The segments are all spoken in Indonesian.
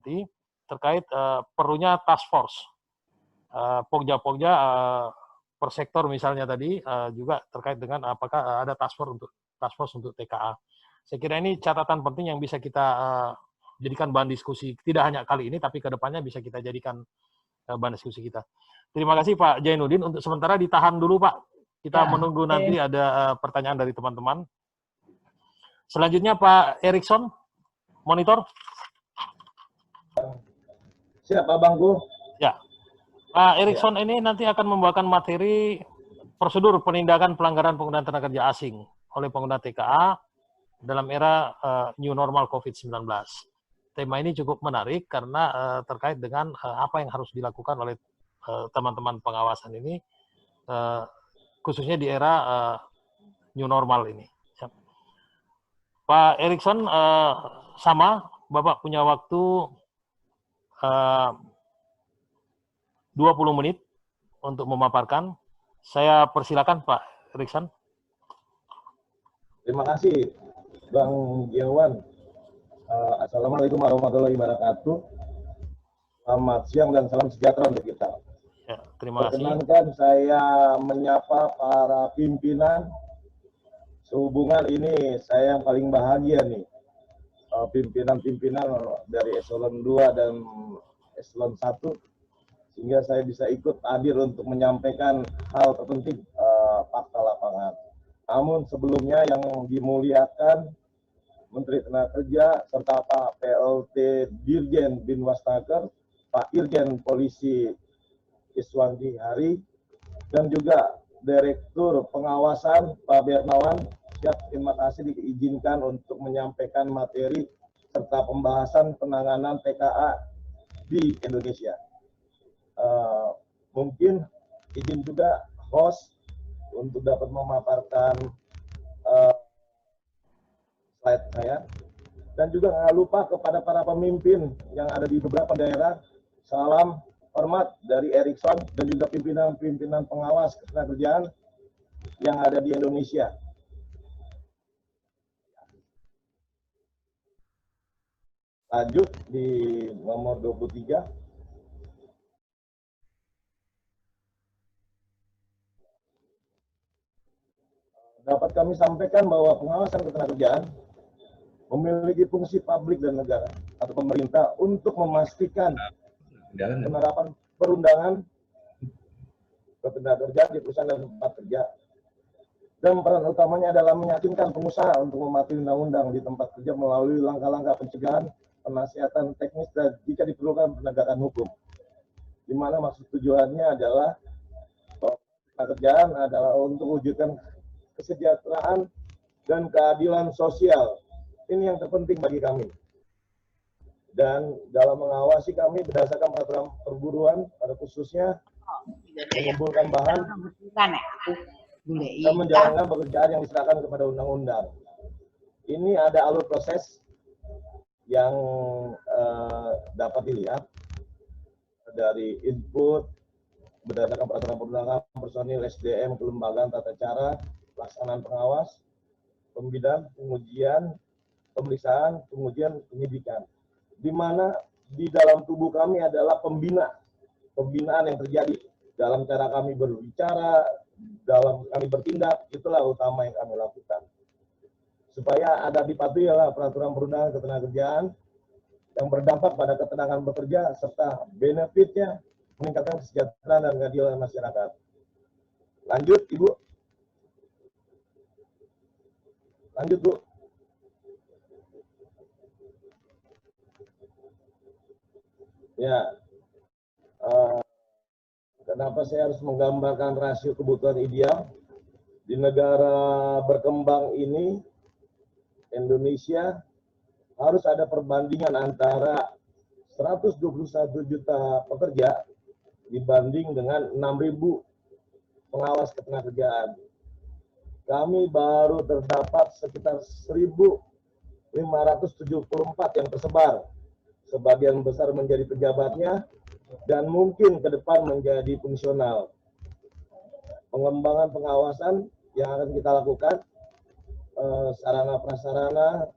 nanti terkait perlunya task force. Pogja-pogja per sektor misalnya tadi juga terkait dengan apakah ada task force untuk TKA. Saya kira ini catatan penting yang bisa kita jadikan bahan diskusi, tidak hanya kali ini, tapi kedepannya bisa kita jadikan bahan diskusi kita. Terima kasih Pak Jainuddin. Untuk sementara ditahan dulu Pak. Kita menunggu nanti ada pertanyaan dari teman-teman. Selanjutnya Pak Erikson, monitor. Siap Abangku. Ya, Pak Erikson ini nanti akan membawakan materi prosedur penindakan pelanggaran penggunaan tenaga kerja asing oleh pengguna TKA dalam era new normal COVID-19. Tema ini cukup menarik karena terkait dengan apa yang harus dilakukan oleh teman-teman pengawasan ini, khususnya di era new normal ini. Pak Erikson, sama, Bapak punya waktu 20 menit untuk memaparkan. Saya persilakan Pak Erikson. Terima kasih Bang Giawan. Assalamualaikum warahmatullahi wabarakatuh. Selamat siang dan salam sejahtera untuk kita. Ya, terima kasih. Perkenankan saya menyapa para pimpinan. Sehubungan ini saya yang paling bahagia nih. Pimpinan-pimpinan dari eselon 2 dan eselon 1. Sehingga saya bisa ikut hadir untuk menyampaikan hal terpenting fakta lapangan. Namun sebelumnya yang dimuliakan Menteri Tenaga Kerja serta Pak PLT Dirjen Binwastaker, Pak Irjen Polisi Iswandi Hari, dan juga Direktur Pengawasan Pak Bernawan. Siap, terima kasih diizinkan untuk menyampaikan materi serta pembahasan penanganan TKA di Indonesia. Mungkin izin juga host untuk dapat memaparkan slide saya, dan juga nggak lupa kepada para pemimpin yang ada di beberapa daerah, salam hormat dari Erikson dan juga pimpinan-pimpinan pengawas ketenagakerjaan yang ada di Indonesia. Lanjut di nomor 23. Dapat kami sampaikan bahwa pengawasan ketenagakerjaan memiliki fungsi publik dan negara atau pemerintah untuk memastikan penerapan perundangan ketenagakerjaan di perusahaan dan tempat kerja. Dan peran utamanya adalah meyakinkan pengusaha untuk mematuhi undang-undang di tempat kerja melalui langkah-langkah pencegahan, penasihatan teknis, dan jika diperlukan penegakan hukum. Di mana maksud tujuannya adalah pekerjaan adalah untuk wujudkan kesejahteraan dan keadilan sosial. Ini yang terpenting bagi kami. Dan dalam mengawasi kami berdasarkan peraturan perburuan, pada khususnya mengumpulkan bahan dan menjalankan pekerjaan yang diserahkan kepada undang-undang. Ini ada alur proses yang dapat dilihat dari input berdasarkan peraturan perundangan, personil, SDM, kelembagaan, tata cara, pelaksanaan pengawas, pembidaan, pengujian, pemeriksaan, kemudian penyidikan. Di mana di dalam tubuh kami adalah pembinaan yang terjadi dalam cara kami berbicara, dalam kami bertindak, itulah utama yang kami lakukan. Supaya ada dipatuhi peraturan perundangan ketenagakerjaan yang berdampak pada ketenangan bekerja serta benefitnya meningkatkan kesejahteraan dan keadilan masyarakat. Lanjut, Ibu. Lanjut, Bu. Ya, kenapa saya harus menggambarkan rasio kebutuhan ideal di negara berkembang ini? Indonesia harus ada perbandingan antara 121 juta pekerja dibanding dengan 6.000 pengawas ketenagakerjaan. Kami baru terdapat sekitar 1.574 yang tersebar. Sebagian besar menjadi pejabatnya dan mungkin ke depan menjadi fungsional. Pengembangan pengawasan yang akan kita lakukan, sarana prasarana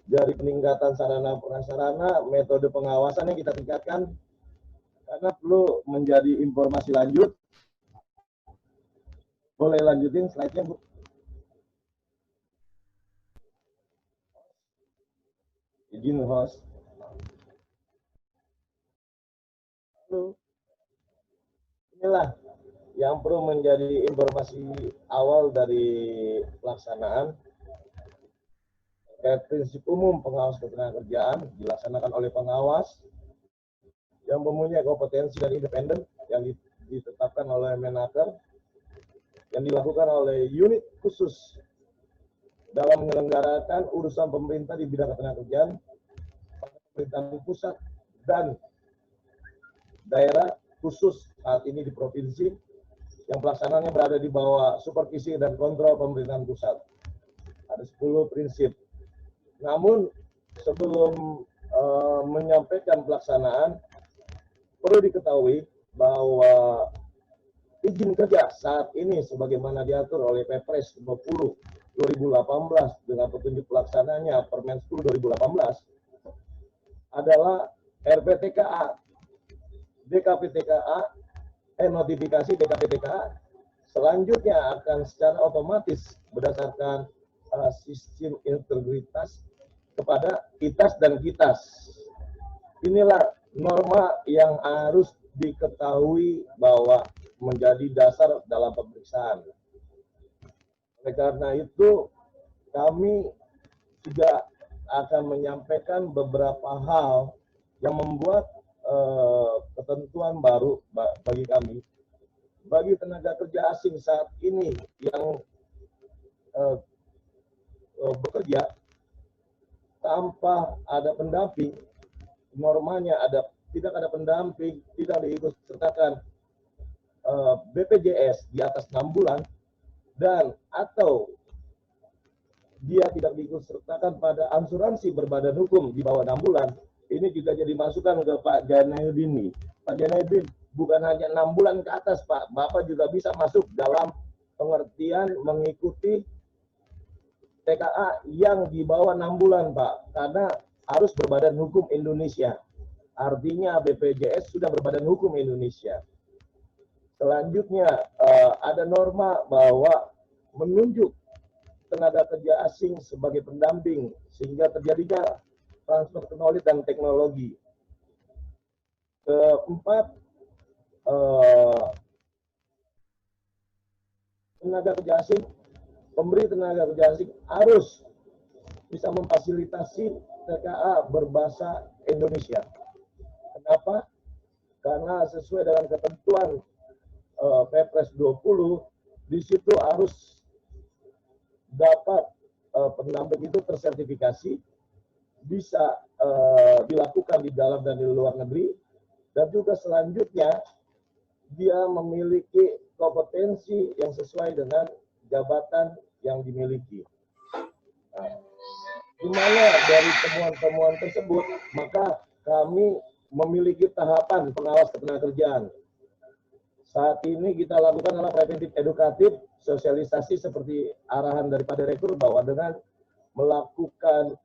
dari peningkatan sarana prasarana, metode pengawasan yang kita tingkatkan, karena perlu menjadi informasi lanjut. Boleh lanjutin slide-nya, Bu. Izin host. Lalu, inilah yang perlu menjadi informasi awal dari pelaksanaan. Prinsip umum pengawas ketenagakerjaan dilaksanakan oleh pengawas yang mempunyai kompetensi dan independen yang ditetapkan oleh Menaker, yang dilakukan oleh unit khusus dalam menyelenggarakan urusan pemerintah di bidang ketenagakerjaan, pemerintahan pusat dan daerah khusus saat ini di provinsi, yang pelaksanaannya berada di bawah supervisi dan kontrol pemerintahan pusat. Ada 10 prinsip. Namun sebelum menyampaikan pelaksanaan, perlu diketahui bahwa izin kerja saat ini sebagaimana diatur oleh Perpres 20 2018 dengan petunjuk pelaksananya Permen 10 2018 adalah RPTKA, DKPTKA, notifikasi DKPTKA selanjutnya akan secara otomatis berdasarkan sistem integritas kepada ITAS dan KITAS. Inilah norma yang harus diketahui bahwa menjadi dasar dalam pemeriksaan. Oleh karena itu, kami juga akan menyampaikan beberapa hal yang membuat ketentuan baru bagi kami. Bagi tenaga kerja asing saat ini yang bekerja tanpa ada pendamping, normanya tidak ada pendamping, tidak diikut sertakan BPJS di atas 6 bulan, dan atau dia tidak diikut sertakan pada asuransi berbadan hukum di bawah 6 bulan, ini juga jadi masukan ke Pak Janaiudin. Pak Janaiudin, bukan hanya 6 bulan ke atas, Pak, Bapak juga bisa masuk dalam pengertian mengikuti TKA yang di bawah 6 bulan, Pak, karena harus berbadan hukum Indonesia. Artinya BPJS sudah berbadan hukum Indonesia. Selanjutnya ada norma bahwa menunjuk tenaga kerja asing sebagai pendamping sehingga terjadinya transfer knowledge dan teknologi. Keempat, tenaga kerja asing, pemberi tenaga kerja asing harus bisa memfasilitasi TKA berbahasa Indonesia. Kenapa? Karena sesuai dengan ketentuan Perpres 20, di situ harus dapat pendamping itu tersertifikasi, bisa dilakukan di dalam dan di luar negeri, dan juga selanjutnya dia memiliki kompetensi yang sesuai dengan jabatan yang dimiliki. Nah, di mana dari temuan-temuan tersebut, maka kami memiliki tahapan pengawas ketenagakerjaan. Saat ini kita lakukan adalah preventif edukatif, sosialisasi seperti arahan daripada Rektor bahwa dengan melakukan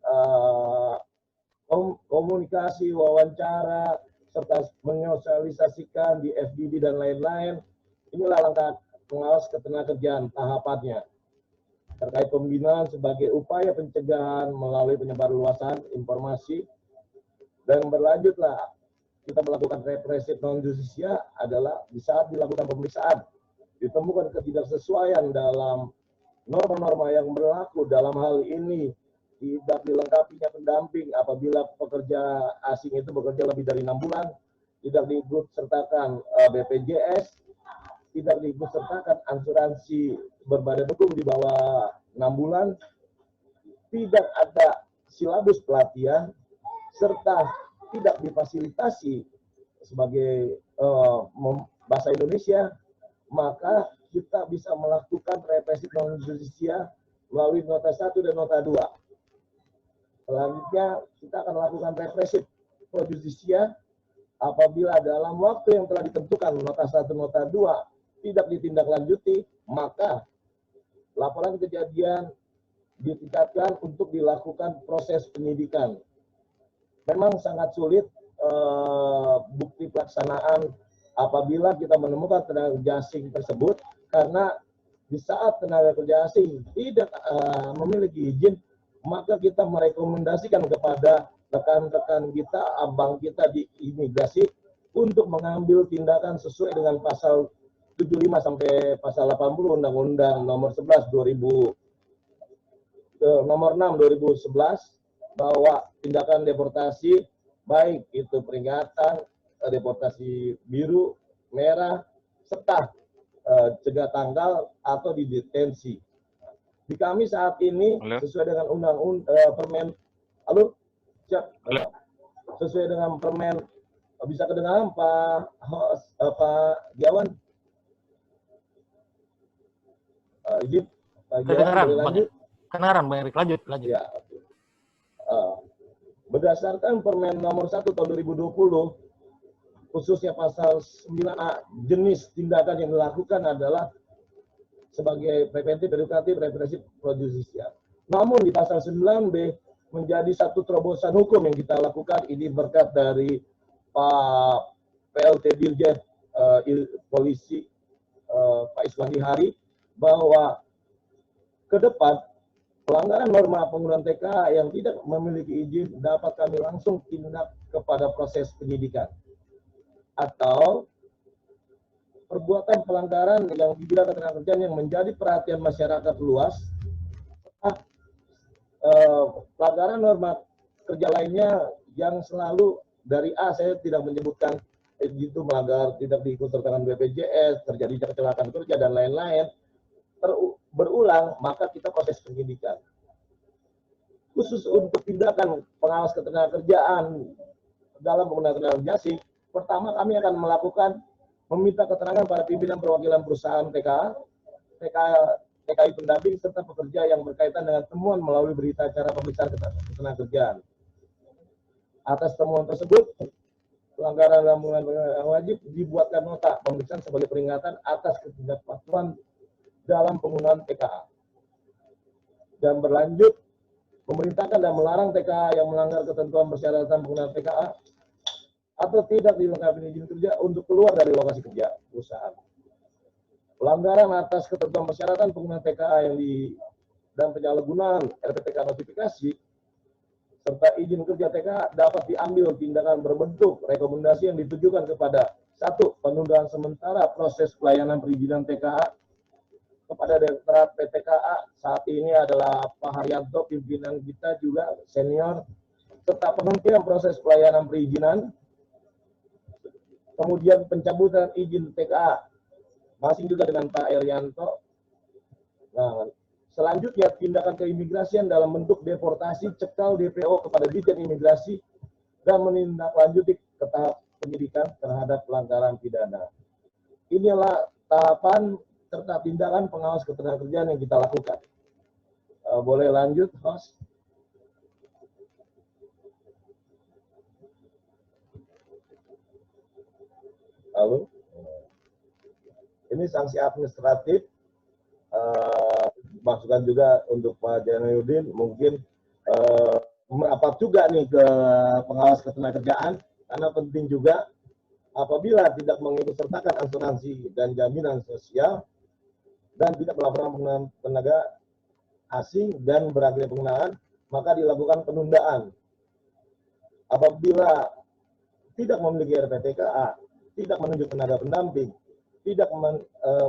komunikasi, wawancara, serta menyosialisasikan di FDB dan lain-lain, inilah langkah pengawas ketenagakerjaan tahapannya. Terkait pembinaan sebagai upaya pencegahan melalui penyebarluasan informasi, dan berlanjutlah kita melakukan represif non justisia adalah di saat dilakukan pemeriksaan ditemukan ketidaksesuaian dalam norma-norma yang berlaku dalam hal ini, tidak dilengkapinya pendamping apabila pekerja asing itu bekerja lebih dari 6 bulan, tidak diikut sertakan BPJS, tidak diikut sertakan asuransi berbadan hukum di bawah 6 bulan, tidak ada silabus pelatihan, serta tidak difasilitasi sebagai bahasa Indonesia, maka kita bisa melakukan represif non justisia melalui nota 1 dan nota 2. Selanjutnya kita akan melakukan represif pro justisia apabila dalam waktu yang telah ditentukan nota 1 nota 2 tidak ditindaklanjuti, maka laporan kejadian ditingkatkan untuk dilakukan proses penyidikan. Memang sangat sulit bukti pelaksanaan apabila kita menemukan tenaga kerja asing tersebut, karena di saat tenaga kerja asing tidak memiliki izin, maka kita merekomendasikan kepada rekan-rekan kita, abang kita di imigrasi untuk mengambil tindakan sesuai dengan pasal 75 sampai pasal 80 Undang-Undang nomor 11 nomor 6 2011, bahwa tindakan deportasi baik itu peringatan, deportasi biru, merah, serta cegah tanggal atau didetensi. Di kami saat ini sesuai dengan Permen, halo, siap, sesuai dengan Permen, bisa kedengaran Pak Giawan? Izin, Pak Giawan, boleh lanjut? Kedengaran, Bang Erik, lanjut. Ya. Berdasarkan Permen nomor 1 tahun 2020, khususnya pasal 9A, jenis tindakan yang dilakukan adalah sebagai preventif, edukatif, represif, pro-justisia. Namun di pasal 9B menjadi satu terobosan hukum yang kita lakukan, ini berkat dari Pak PLT Dirjen Polisi Pak Iswandi Hari, bahwa ke depan pelanggaran norma penggunaan TKA yang tidak memiliki izin dapat kami langsung tindak kepada proses penyidikan. Atau perbuatan pelanggaran yang di bidang ketenagakerjaan yang menjadi perhatian masyarakat luas, pelanggaran norma kerja lainnya yang selalu dari A, saya tidak menyebutkan itu melanggar, tidak diikut sertakan BPJS, terjadi kecelakaan kerja dan lain-lain, berulang, maka kita proses penyidikan. Khusus untuk tindakan pengawas ketenagakerjaan dalam penggunaan tenaga kerja asing, pertama kami akan melakukan meminta keterangan pada pimpinan perwakilan perusahaan TKA, TKI pendamping, serta pekerja yang berkaitan dengan temuan melalui berita acara pemeriksaan ketenagakerjaan. Atas temuan tersebut, pelanggaran dalam penggunaan wajib dibuatkan nota pemeriksaan sebagai peringatan atas ketidakpatuhan dalam penggunaan TKA. Dan berlanjut, memerintahkan dan melarang TKA yang melanggar ketentuan persyaratan penggunaan TKA atau tidak dilengkapi izin kerja untuk keluar dari lokasi kerja perusahaan. Pelanggaran atas ketentuan persyaratan penggunaan TKA dan penyalahgunaan RPTK notifikasi serta izin kerja TKA dapat diambil tindakan berbentuk rekomendasi yang ditujukan kepada 1. Penundaan sementara proses pelayanan perizinan TKA kepada Direktorat PTKA saat ini adalah Pak Haryanto, pimpinan kita juga senior, serta penghentian proses pelayanan perizinan, kemudian pencabutan izin TKA masing juga dengan Pak Haryanto. Nah, selanjutnya tindakan keimigrasian dalam bentuk deportasi, cekal DPO kepada Ditjen Imigrasi dan menindaklanjuti ke tahap penyidikan terhadap pelanggaran pidana. Inilah tahapan serta tindakan pengawas ketenagakerjaan yang kita lakukan. Boleh lanjut, host? Lalu, ini sanksi administratif, masukan juga untuk Pak Jainuddin, mungkin merapat juga nih ke pengawas ketenagakerjaan, karena penting juga apabila tidak mengikutsertakan asuransi dan jaminan sosial dan tidak melakukan penggunaan tenaga asing dan berakhir penggunaan, maka dilakukan penundaan. Apabila tidak memiliki RPTKA, tidak menunjuk tenaga pendamping, tidak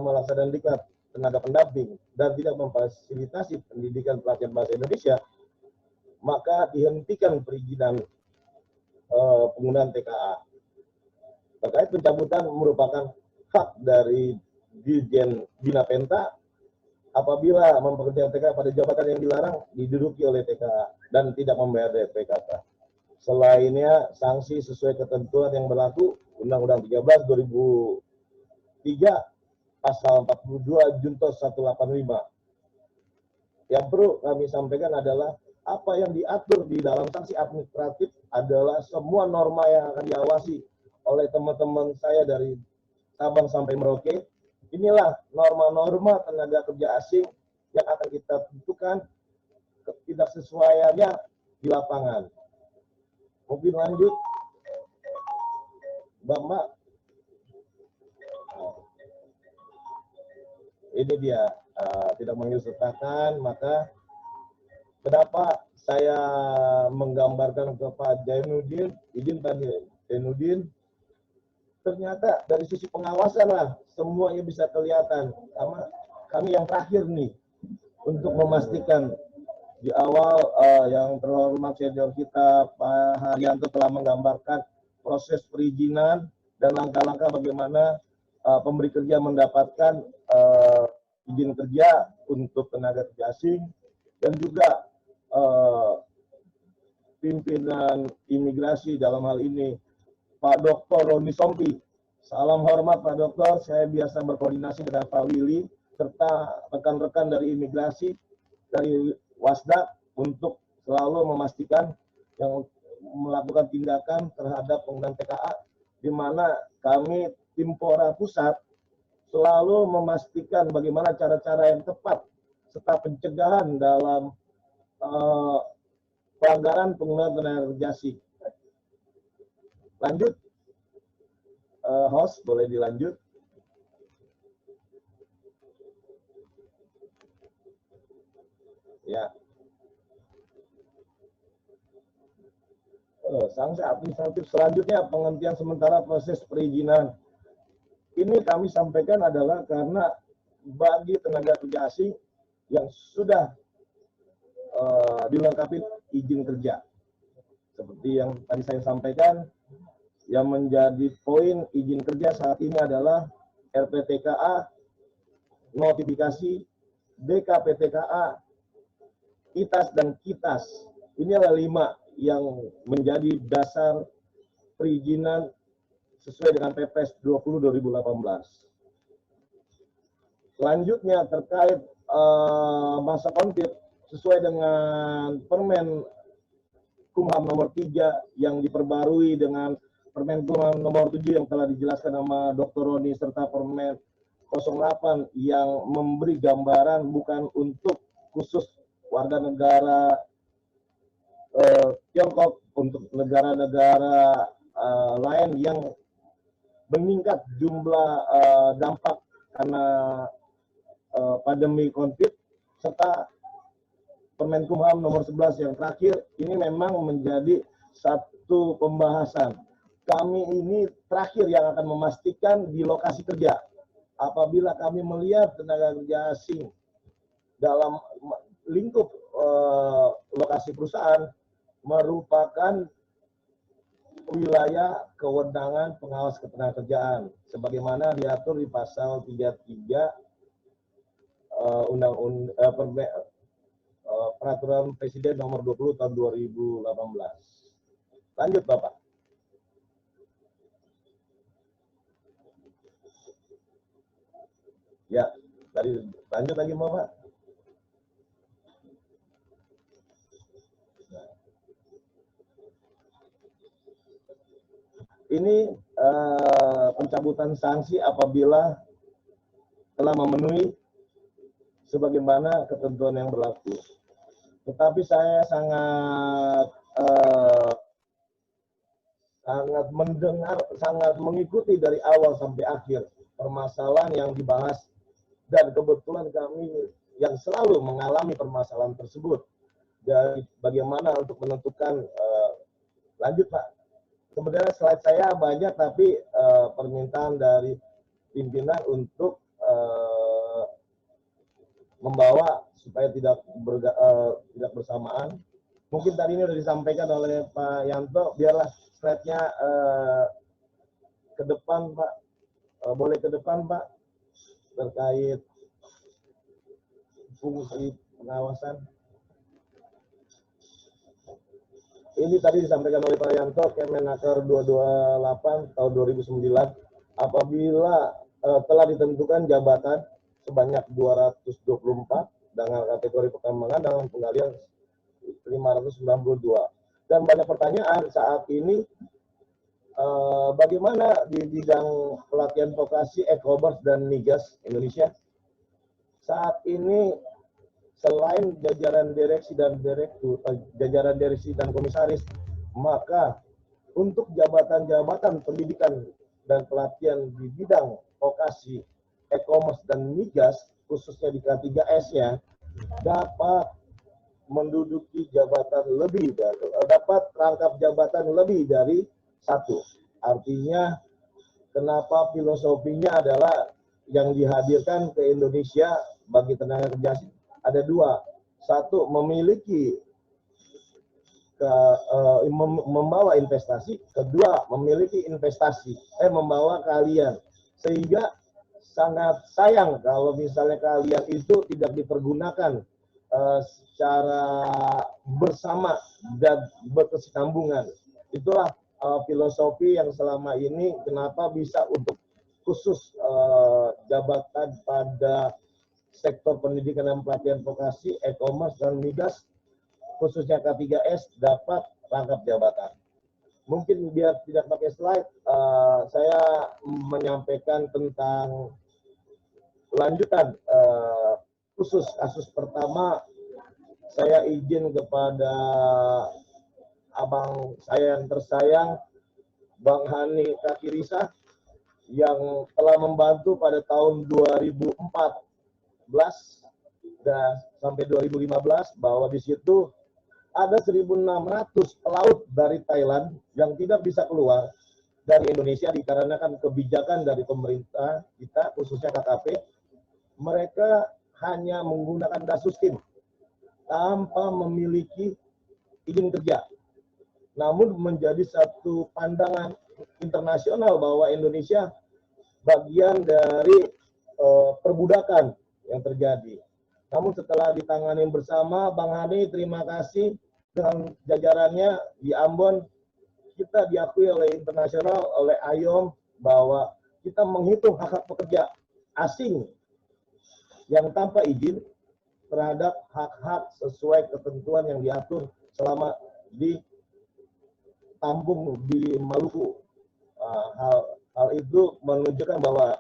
melaksanakan diklat tenaga pendamping, dan tidak memfasilitasi pendidikan pelatihan bahasa Indonesia, maka dihentikan perizinan penggunaan TKA. Terkait pencabutan merupakan hak dari Dirjen Bina Penta apabila mempekerjakan TKA pada jabatan yang dilarang diduduki oleh TKA dan tidak membayar PKK. Selainnya, sanksi sesuai ketentuan yang berlaku Undang-Undang 13 2003 Pasal 42 Junto 185. Yang perlu kami sampaikan adalah apa yang diatur di dalam sanksi administratif adalah semua norma yang akan diawasi oleh teman-teman saya dari Sabang sampai Merauke. Inilah norma-norma tenaga kerja asing yang akan kita tentukan ketidaksesuaiannya di lapangan. Mungkin lanjut, Mbak. Ini dia tidak menyertakan, maka kenapa saya menggambarkan ke Pak Jainuddin, izin Pak Jainuddin, ternyata dari sisi pengawasan lah semuanya bisa kelihatan. Sama kami yang terakhir nih untuk memastikan di awal yang terhormat senior kita Pak Haryanto telah menggambarkan proses perizinan dan langkah-langkah bagaimana pemberi kerja mendapatkan izin kerja untuk tenaga kerja asing, dan juga pimpinan imigrasi dalam hal ini Pak Dr. Roni Sompi. Salam hormat Pak Dokter, saya biasa berkoordinasi dengan Pak Willy serta rekan-rekan dari imigrasi dari Wasda untuk selalu memastikan yang melakukan tindakan terhadap penggunaan TKA, di mana kami tim Pora Pusat selalu memastikan bagaimana cara-cara yang tepat serta pencegahan dalam pelanggaran penggunaan tenaga kerja asing. Lanjut, host boleh dilanjut. Ya. Sanksi administratif selanjutnya penghentian sementara proses perizinan. Ini kami sampaikan adalah karena bagi tenaga kerja asing yang sudah dilengkapi izin kerja, seperti yang tadi saya sampaikan, yang menjadi poin izin kerja saat ini adalah RPTKA, notifikasi, DKPTKA, ITAS dan KITAS. Ini adalah 5 yang menjadi dasar perizinan sesuai dengan Perpres 20/2018. Selanjutnya terkait masa konflik sesuai dengan Permen Kumham nomor 3 yang diperbarui dengan Permen Kumham nomor 7 yang telah dijelaskan sama Dr. Roni serta Permen 08 yang memberi gambaran bukan untuk khusus warga negara Tiongkok, untuk negara-negara lain yang meningkat jumlah dampak karena pandemi COVID, serta Permen Kumham nomor 11 yang terakhir, ini memang menjadi satu pembahasan. Kami ini terakhir yang akan memastikan di lokasi kerja. Apabila kami melihat tenaga kerja asing dalam lingkup lokasi perusahaan merupakan wilayah kewenangan pengawas ketenagakerjaan sebagaimana diatur di pasal 33 Peraturan Presiden nomor 20 tahun 2018. Lanjut Bapak. Ya, tadi lanjut lagi Bapak. Ini pencabutan sanksi apabila telah memenuhi sebagaimana ketentuan yang berlaku. Tetapi saya sangat mendengar, sangat mengikuti dari awal sampai akhir permasalahan yang dibahas, dan kebetulan kami yang selalu mengalami permasalahan tersebut. Dari bagaimana untuk menentukan lanjut Pak. Sebenarnya slide saya banyak, tapi permintaan dari pimpinan untuk membawa supaya tidak bersamaan. Mungkin tadi ini sudah disampaikan oleh Pak Yanto, biarlah slide-nya ke depan Pak. Boleh ke depan Pak, terkait fungsi pengawasan. Ini tadi disampaikan oleh Pak Yanto, Kemenaker 228 tahun 2009, apabila telah ditentukan jabatan sebanyak 224 dengan kategori perkembangan dengan penggalian 592. Dan banyak pertanyaan saat ini, bagaimana di bidang pelatihan vokasi e-commerce dan migas Indonesia. Saat ini selain jajaran direksi dan direktur, jajaran direksi dan komisaris, maka untuk jabatan-jabatan pendidikan dan pelatihan di bidang vokasi, e-commerce dan migas, khususnya di K3S-nya, dapat menduduki jabatan lebih dari, dapat rangkap jabatan lebih dari satu. Artinya, kenapa filosofinya adalah yang dihadirkan ke Indonesia bagi tenaga kerja asing ada dua. Satu, memiliki membawa investasi. Kedua, memiliki investasi. Membawa kalian. Sehingga sangat sayang kalau misalnya kalian itu tidak dipergunakan secara bersama dan berkesinambungan. Itulah filosofi yang selama ini kenapa bisa untuk khusus jabatan pada sektor pendidikan dan pelatihan vokasi, e-commerce dan migas, khususnya K3S dapat rangkap jabatan. Mungkin biar tidak pakai slide, saya menyampaikan tentang lanjutan khusus kasus pertama. Saya izin kepada abang saya yang tersayang, Bang Hani Kakirisa, yang telah membantu pada tahun 2014 dan sampai 2015, bahwa di situ ada 1.600 pelaut dari Thailand yang tidak bisa keluar dari Indonesia dikarenakan kebijakan dari pemerintah kita, khususnya KKP. Mereka hanya menggunakan dasuskin tanpa memiliki izin kerja. Namun menjadi satu pandangan internasional bahwa Indonesia bagian dari perbudakan yang terjadi. Namun setelah ditangani bersama, Bang Hani, terima kasih, dengan jajarannya di Ambon, kita diakui oleh internasional, oleh IOM, bahwa kita menghitung hak-hak pekerja asing yang tanpa izin terhadap hak-hak sesuai ketentuan yang diatur selama di tampung di Maluku. Hal itu menunjukkan bahwa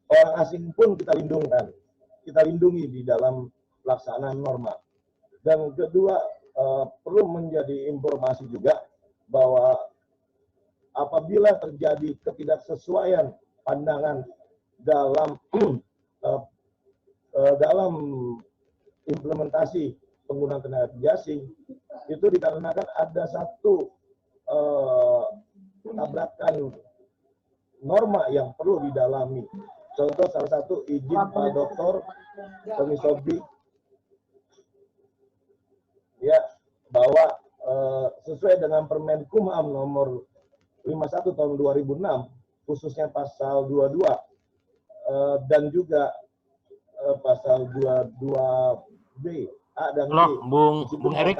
orang asing pun kita lindungi di dalam pelaksanaan norma. Dan kedua, perlu menjadi informasi juga bahwa apabila terjadi ketidaksesuaian pandangan dalam dalam implementasi penggunaan tenaga kerja asing, itu dikarenakan ada satu tabrakan norma yang perlu didalami. Contoh salah satu izin Pak Doktor Komisobi, ya, bahwa sesuai dengan Permenkumham nomor 51 tahun 2006, khususnya pasal 22 dan juga pasal 22B A dan B. Bung Erik,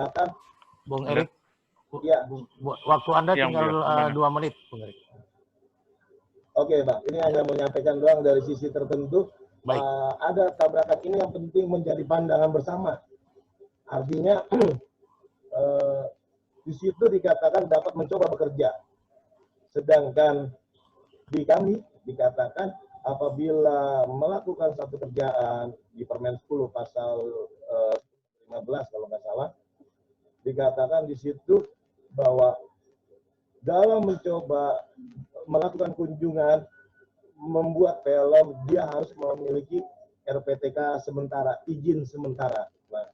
Bung Erik, ya, waktu Anda tinggal 2 menit, Bung Erik. Oke, Pak. Ini hanya menyampaikan doang dari sisi tertentu. Ada tabrakan ini yang penting menjadi pandangan bersama. Artinya di situ dikatakan dapat mencoba bekerja. Sedangkan di kami dikatakan apabila melakukan satu kerjaan di Permen 10 pasal 15 kalau nggak salah, dikatakan di situ bahwa dalam mencoba melakukan kunjungan, membuat film, dia harus memiliki RPTK sementara, izin sementara. Nah,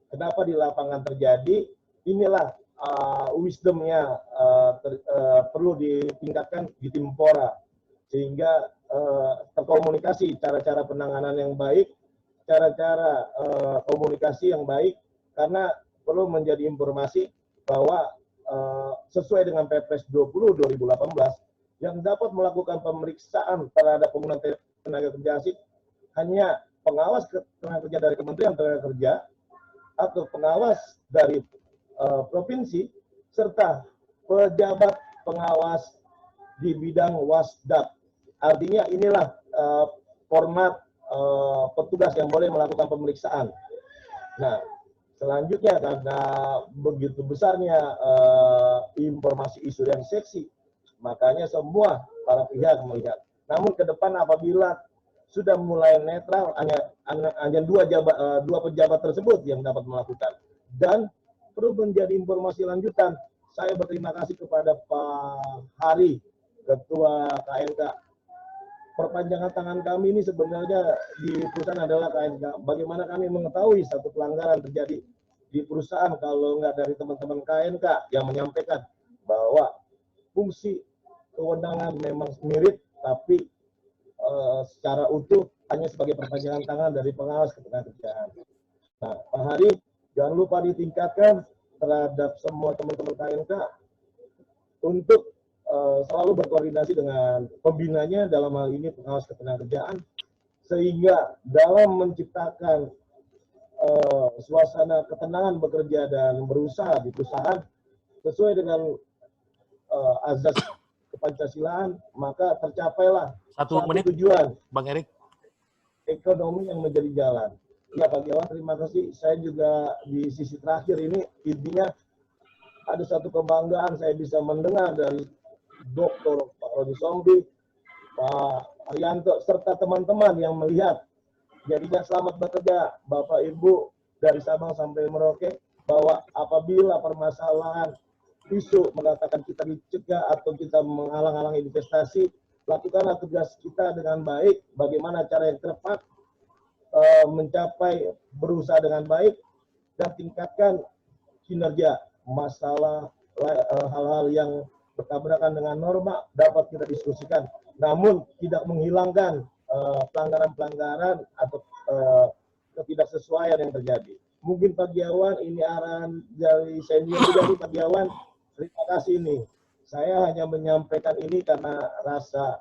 kenapa di lapangan terjadi? Inilah wisdomnya perlu ditingkatkan di Timpora, sehingga terkomunikasi cara-cara penanganan yang baik, cara-cara komunikasi yang baik, karena perlu menjadi informasi bahwa sesuai dengan Perpres 20 2018 yang dapat melakukan pemeriksaan terhadap penggunaan tenaga kerja asing hanya pengawas tenaga kerja dari Kementerian Tenaga Kerja atau pengawas dari provinsi serta pejabat pengawas di bidang wasdaq. Artinya inilah format petugas yang boleh melakukan pemeriksaan. Nah, selanjutnya karena begitu besarnya informasi isu yang seksi, makanya semua para pihak melihat. Namun ke depan apabila sudah mulai netral, hanya dua pejabat tersebut yang dapat melakukan. Dan perlu menjadi informasi lanjutan, saya berterima kasih kepada Pak Hari, Ketua KNK. Perpanjangan tangan kami ini sebenarnya di perusahaan adalah KNK. Bagaimana kami mengetahui satu pelanggaran terjadi di perusahaan kalau nggak dari teman-teman KNK yang menyampaikan bahwa fungsi kewenangan memang mirip, tapi secara utuh hanya sebagai perpanjangan tangan dari pengawas ketenagakerjaan. Nah, Pak Hari, jangan lupa ditingkatkan terhadap semua teman-teman KNK untuk selalu berkoordinasi dengan pembinanya, dalam hal ini pengawas ketenagakerjaan, sehingga dalam menciptakan suasana ketenangan bekerja dan berusaha di perusahaan sesuai dengan azas kepancasilaan, maka tercapailah Satu menit, tujuan, Bang Erik. ekonomi yang menjadi jalan. Ya Pak Giawan, terima kasih. Saya juga di sisi terakhir ini, intinya ada satu kebanggaan saya bisa mendengar dari Dr. Pak Rodi Sombi, Pak Arianto, serta teman-teman yang melihat. Jadinya selamat bekerja Bapak Ibu dari Sabang sampai Merauke, bahwa apabila permasalahan isu mengatakan kita dicegah atau kita menghalang-halang investasi, lakukanlah tugas kita dengan baik, bagaimana cara yang tepat mencapai berusaha dengan baik, dan tingkatkan kinerja. Masalah hal-hal yang bertabrakan dengan norma dapat kita diskusikan, namun tidak menghilangkan pelanggaran-pelanggaran atau ketidaksesuaian yang terjadi. Mungkin Pak Giawan, ini arahan dari senior juga nih Pak Giawan, terima kasih nih. Saya hanya menyampaikan ini karena rasa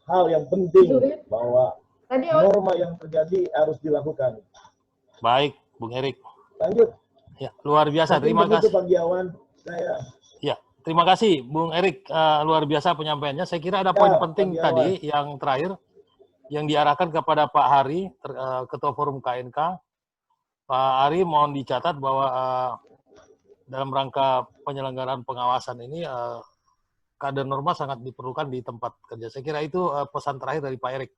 hal yang penting bahwa norma yang terjadi harus dilakukan. Baik, Bung Erik. Lanjut. Ya, luar biasa. Mungkin Terima kasih. Pak Giawan, Ya, terima kasih, Bung Erik. Luar biasa penyampaiannya. Saya kira ada poin penting tadi yang terakhir yang diarahkan kepada Pak Hari, Ketua Forum KNK. Pak Hari, mohon dicatat bahwa dalam rangka penyelenggaraan pengawasan ini kader norma sangat diperlukan di tempat kerja. Saya kira itu pesan terakhir dari Pak Erik.